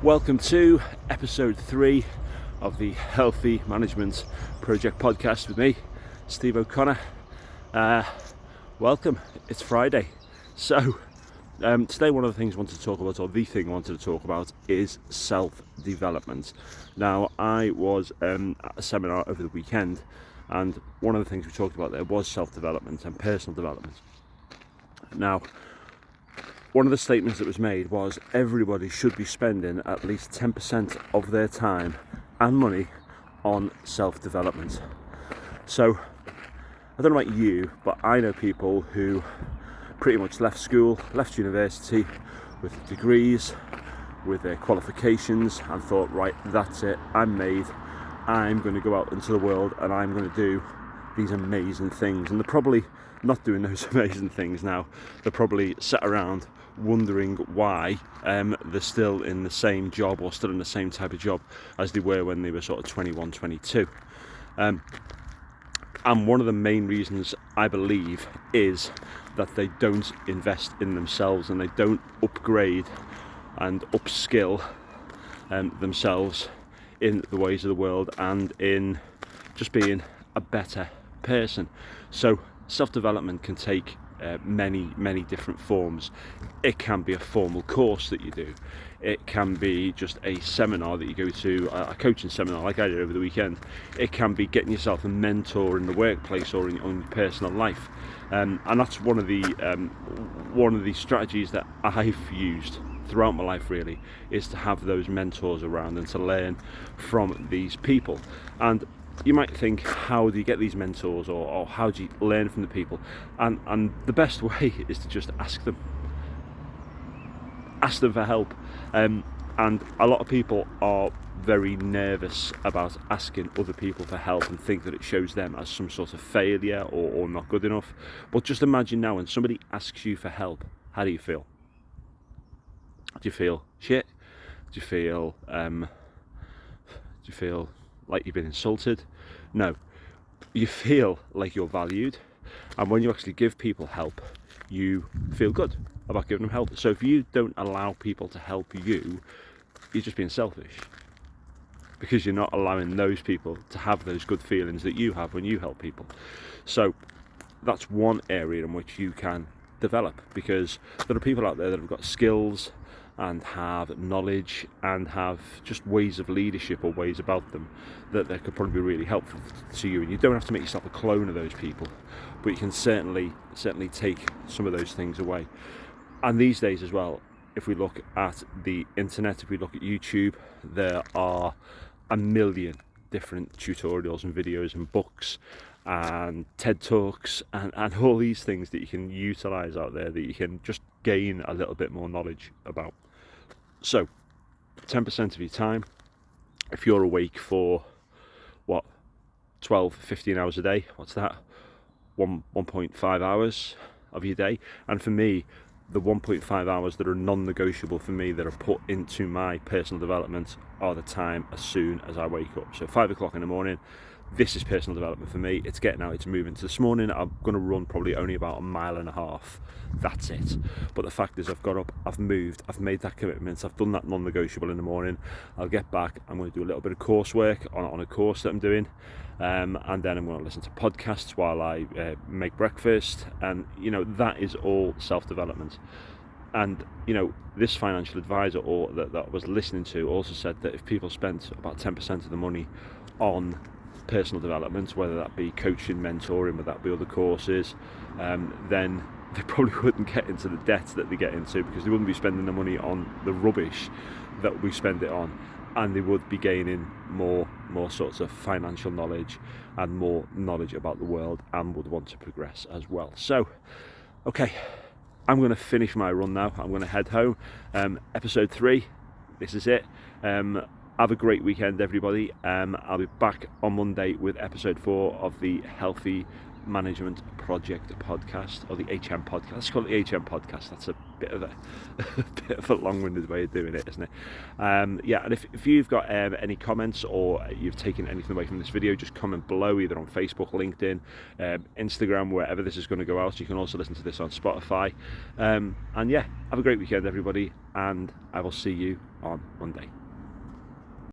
Welcome to episode 3 of the Healthy Management Project podcast with me, Steve O'Connor. Welcome, it's Friday. So today one of the things I wanted to talk about, or the thing I wanted to talk about, is self-development. Now, I was at a seminar over the weekend, and one of the things we talked about there was self-development and personal development. Now, one of the statements that was made was everybody should be spending at least 10% of their time and money on self-development. So, I don't know about you, but I know people who pretty much left school, left university with degrees, with their qualifications, and thought, right, that's it, I'm made, I'm going to go out into the world and I'm going to do these amazing things. And they're probably not doing those amazing things now. They're probably sat around wondering why they're still in the same job, or still in the same type of job as they were when they were sort of 21, 22. And one of the main reasons, I believe, is that they don't invest in themselves and they don't upgrade and upskill themselves in the ways of the world and in just being a better person. So self-development can take many different forms. It can be a formal course that you do. It can be just a seminar that you go to, a coaching seminar like I did over the weekend. It can be getting yourself a mentor in the workplace or in your own personal life. And that's one of the strategies that I've used throughout my life, really, is to have those mentors around and to learn from these people. And you might think, how do you get these mentors, or how do you learn from the people? And the best way is to just ask them for help. And a lot of people are very nervous about asking other people for help and think that it shows them as some sort of failure or not good enough. But just imagine now, when somebody asks you for help, how do you feel? Do you feel shit? Do you feel like you've been insulted? No, you feel like you're valued, and when you actually give people help, you feel good about giving them help. So if you don't allow people to help you, you're just being selfish, because you're not allowing those people to have those good feelings that you have when you help people. So that's one area in which you can develop, because there are people out there that have got skills and have knowledge and have just ways of leadership or ways about them that could probably be really helpful to you. And you don't have to make yourself a clone of those people, but you can certainly take some of those things away. And these days as well, if we look at the internet, if we look at YouTube, there are a million different tutorials and videos and books and TED Talks and all these things that you can utilize out there, that you can just gain a little bit more knowledge about. So 10% of your time, if you're awake for 12-15 hours a day, what's that, 1.5 hours of your day? And for me, the 1.5 hours that are non-negotiable for me, that are put into my personal development, are the time as soon as I wake up. So 5 o'clock in the morning, this is personal development for me. It's getting out, it's moving. So this morning I'm going to run probably only about 1.5 miles. That's it. But the fact is, I've got up, I've moved, I've made that commitment, I've done that non-negotiable in the morning. I'll get back, I'm going to do a little bit of coursework on a course that I'm doing, and then I'm going to listen to podcasts while I make breakfast. And that is all self-development. And this financial advisor that I was listening to also said that if people spent about 10% of the money on personal development, whether that be coaching, mentoring, whether that be other courses, then they probably wouldn't get into the debt that they get into, because they wouldn't be spending the money on the rubbish that we spend it on, and they would be gaining more sorts of financial knowledge and more knowledge about the world, and would want to progress as well. So, okay, I'm going to finish my run now. I'm going to head home. Episode 3, this is it. Have a great weekend, everybody. I'll be back on Monday with episode 4 of the Healthy Management Project podcast, or the HM podcast. Let's call it the HM podcast. That's a bit of a bit of a long-winded way of doing it, isn't it? Yeah, and if you've got any comments or you've taken anything away from this video, just comment below, either on Facebook, LinkedIn, Instagram, wherever this is going to go out. You can also listen to this on Spotify. And yeah, have a great weekend, everybody, and I will see you on Monday.